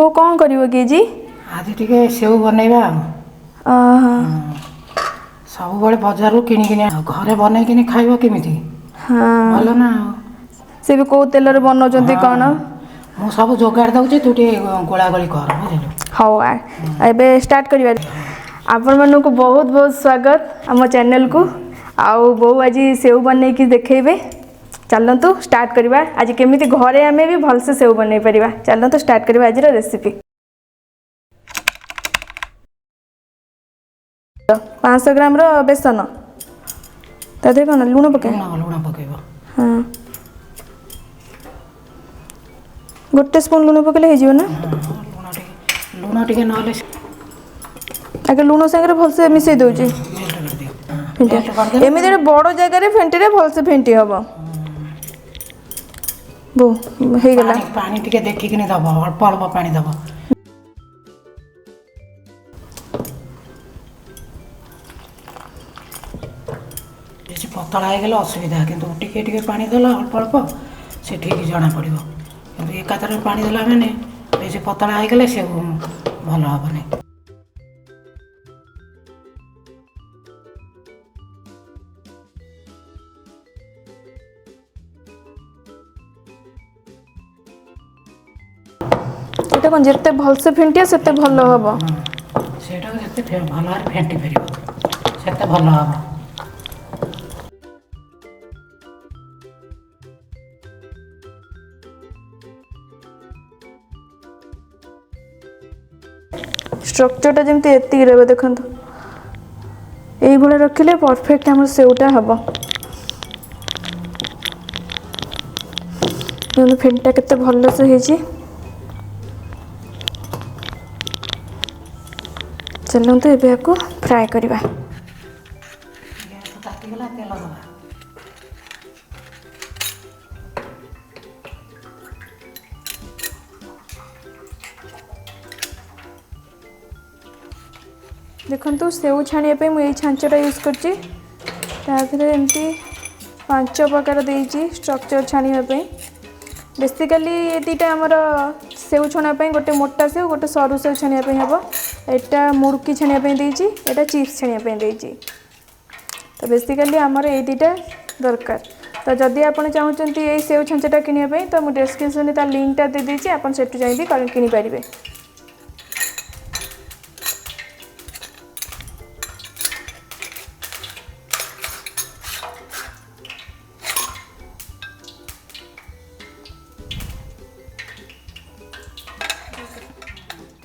बो कौन करिवो कि जी आज टिके सेव बनैबा सब बड़े बाजार किणी किणी घरे बनै किणी खाइबो केमिति हाँ भलो ना से भी को तेल रे बनाउछन्ती कौन मु सब जोगाड़ दउछि तू टे गोळा गोळी कर बुझिलु हौ एबे स्टार्ट करिबा आपण मानू को बहुत बहुत स्वागत आम चैनल को आउ बो आज सेव बनै कि देखैबे चलतु स्टार्ट करिबा आज केमिति घरे आमे भी भल से सेव बनै परिबा चलतु स्टार्ट करिबा आज रेसिपी 500 ग्राम रो बेसन तादे कोन लूण पके लूण पकेबो हां गोटे स्पून लूण पकेले हे जिवो ना लूण टिके नले आगे लूण संगे भल से मिसै दउची फेंटी एमिति बड़ जगह रे फेंटी रे भल से फेंटी हबो बो हे गेला पानी टिके देखि किने दबो अल्प अल्प पानी दबो बेसी पतला हे गेला असुविधा किंतु टिके टिके पानी दला अल्प अल्प से ठीक जना पड़िबो किंतु एकातर पानी दला माने बेसी पतला हे गेले से भलो हबो नै এটা কোন যেতে ভলসে ফেন্টিয়া সেতে ভালো হবো সেটা যেতে ভালো আর ফেন্টি পারিব সেতে ভালো হবো স্ট্রাকচারটা যেমতি এতিকি রবে দেখন্ত এই ভলে রাখিলে পারফেক্ট আমার সেউটা হবো যেমন ফেন্টা কেতে ভালো সে হেজি चलते एबे को फ्राए करवा देखो सेव छाणिया मुझे छांचटा यूज करमती 5 प्रकार देती स्ट्रक्चर छाणिया बेसिकली ये दीटा आमर सेव छाणापी गोटे मोटा सेव गोटे सरू सेव छाणापी हम एटा मुड़की छाणापी एटा चिप्स छाणापी तो बेसिकली आमर ये दीटा दरकार तो जदि आप चाहते ये सेव छांचटा किनापी तो मुझे डिस्क्रिप्शन तार लिंकटा दे देती आप चाहिए किनीपारे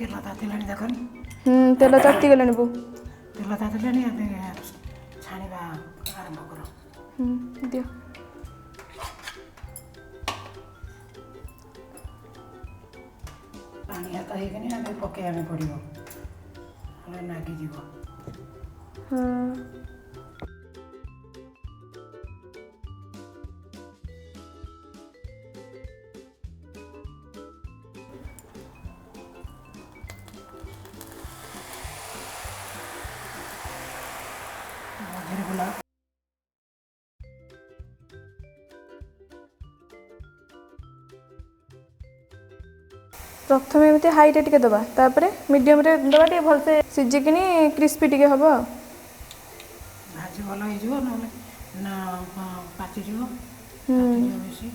तेल तातिलानी देखनी तेल ताती गलानी बो तेल तातिलानी छाणीबा आरंभ करो दियो पानी हाथ हे गनी आगे पके आमे पड़िबो हले नागी जीवो हां प्रथम एमती हाई टे दबा तापर मीडियम रे दबा टे भल से सिजिकिनी क्रिस्पी टे हबो भाजी भलो हे जिवो ना पाची जिवो बेसी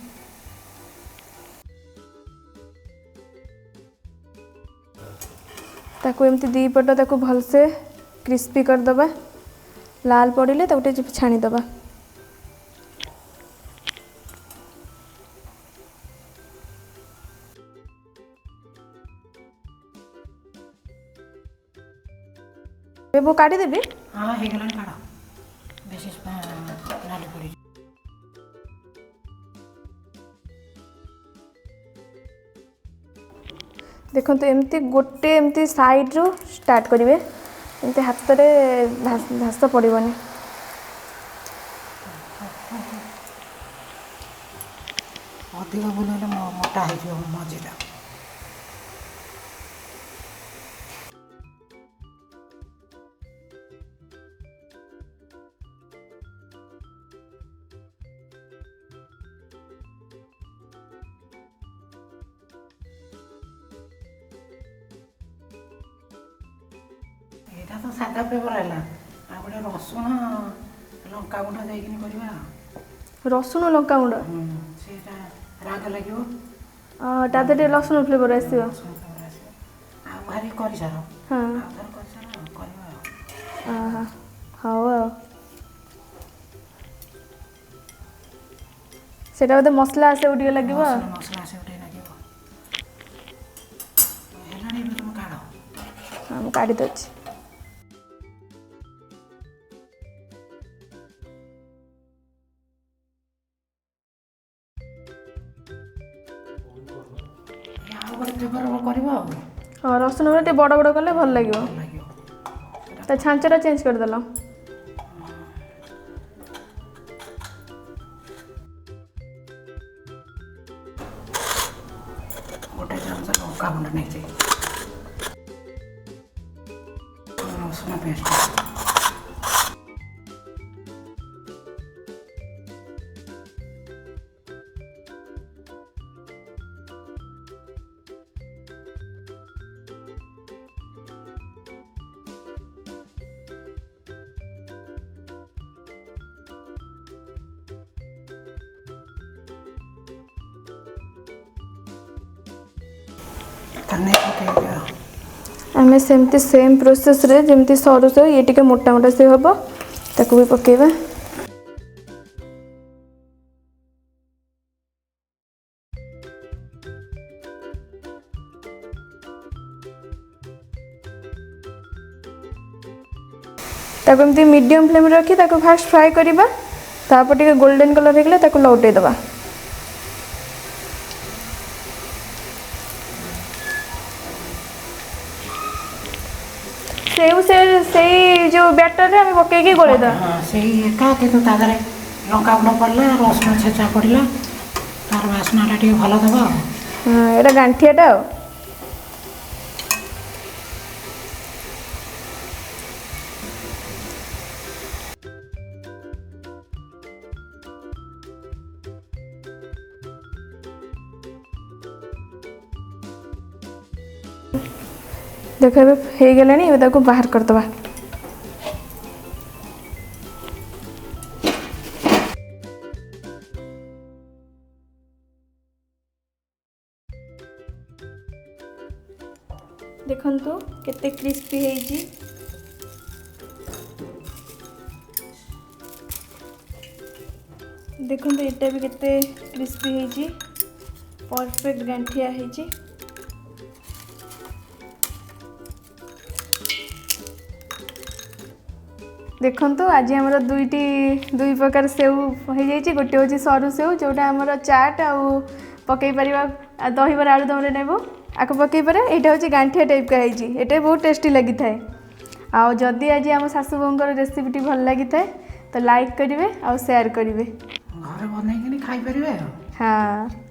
ताको एमती दी पट ताको भल से क्रिस्पी कर दबा लाल पड़िले ताको टे छाणी दबा वो काटी देबी हां हे गलन काढो बेसिस नाली पड़ी देखो तो एमती गोटे एमती साइड रो स्टार्ट करिवे एमती हाथ रे घास पड़िबनी अधिक बुलेले मोटा हे जो मजिदा ଏଇଟା ତ ସାଧା ଫ୍ଲେଭର ହେଲା ଆଉ ଗୋଟେ ରସୁଣ ଲଙ୍କାଗୁଣ୍ଡ ଦେଇକିନି କରିବା ରସୁଣ ଲଙ୍କାଗୁଣ୍ଡ ସେଇଟା ରାଗ ଲାଗିବ ତା ଦେହରେ ଟିକେ ରସୁଣ ଫ୍ଲେଭର ଆସିବ। ରସୁଣ ଫ୍ଲେଭର ଆସିବ ଆଉ ଭାରି କରିସାର ହଁ ଆଉ ଥରେ କରିସାର କରିବା ଆଉ ହଉ ଆଉ ସେଇଟା ବୋଧେ ମସଲା ଆସିବ ଟିକେ ଲାଗିବ ଆଉ। ମସଲା ଆସିବ ଟିକେ ଲାଗିବ ହେଲାଣି ଏବେ ତୁମେ କାଢ଼ ହଁ ମୁଁ କାଢ଼ି ଦେଉଛି। ଆଉ ଗୋଟେ ଫ୍ଲେଭର କରିବ ଆଉ ହଁ ରସୁଣ ଟିକେ ବଡ଼ ବଡ଼ କଲେ ଭଲ ଲାଗିବ। ଭଲ ଲାଗିବ ତା ଛାଞ୍ଚଟା ଚେଞ୍ଜ କରିଦେଲ। ଗୋଟେ ଚାମଚ ଲଙ୍କାଗୁଣ୍ଡ ନେଇଛି ରସୁଣ ପେଷ୍ଟ ଆମେ ସେମିତି ସେମ୍ ପ୍ରୋସେସ୍ରେ ଯେମିତି ସରୁ ସେଉ ଇଏ ଟିକେ ମୋଟା ମୋଟା ସେଉ ହେବ ତାକୁ ବି ପକାଇବା। ତାକୁ ଏମିତି ମିଡ଼ିୟମ୍ ଫ୍ଲେମ୍ରେ ରଖି ତାକୁ ଫାଷ୍ଟ ଫ୍ରାଏ କରିବା ତାପରେ ଟିକେ ଗୋଲ୍ଡେନ୍ କଲର୍ ହେଇଗଲେ ତାକୁ ଲଉଟେଇ ଦେବା। ସେଉ ସେଇ ଯେଉଁ ବ୍ୟାଟରରେ ଆମେ ପକେଇକି ଗୋଳେଇଦେବା। ହଁ ସେଇ ଏକା କିନ୍ତୁ ତା ଦେହରେ ଲଙ୍କାଗୁଣ୍ଡ ପଡ଼ିଲା ରସୁଣ ଛେଚା ପଡ଼ିଲା ତାର ବାସ୍ନାଟା ଟିକେ ଭଲ ଦେବ ଆଉ ହଁ ଏଇଟା ଗାଣ୍ଠିଆଟା ଆଉ ଦେଖ ଏବେ ହେଇଗଲାଣି ଏବେ ତାକୁ ବାହାର କରିଦେବା। ଦେଖନ୍ତୁ କେତେ କ୍ରିସ୍ପି ହେଇଛି। ଦେଖନ୍ତୁ ଏଇଟା ବି କେତେ କ୍ରିସ୍ପି ହେଇଛି परफेक्ट गांठिया ହେଇଛି। देखंतु आज आमर दुई प्रकार सेव हो जाइए गोटे हूँ सरू सेव जोटा आमर चाट आउ पकई पार दहीबर आलुदम नेबू आपको पकई पारे यहाँ हूँ गांठिया टाइप का है बहुत टेस्टी लगी थाए। आदि आज आम सासू बोंकर रेसिपीटी भल लगी थाए तो लाइक करेंगे और शेयर करेंगे। घर बन खाई पारे। हाँ।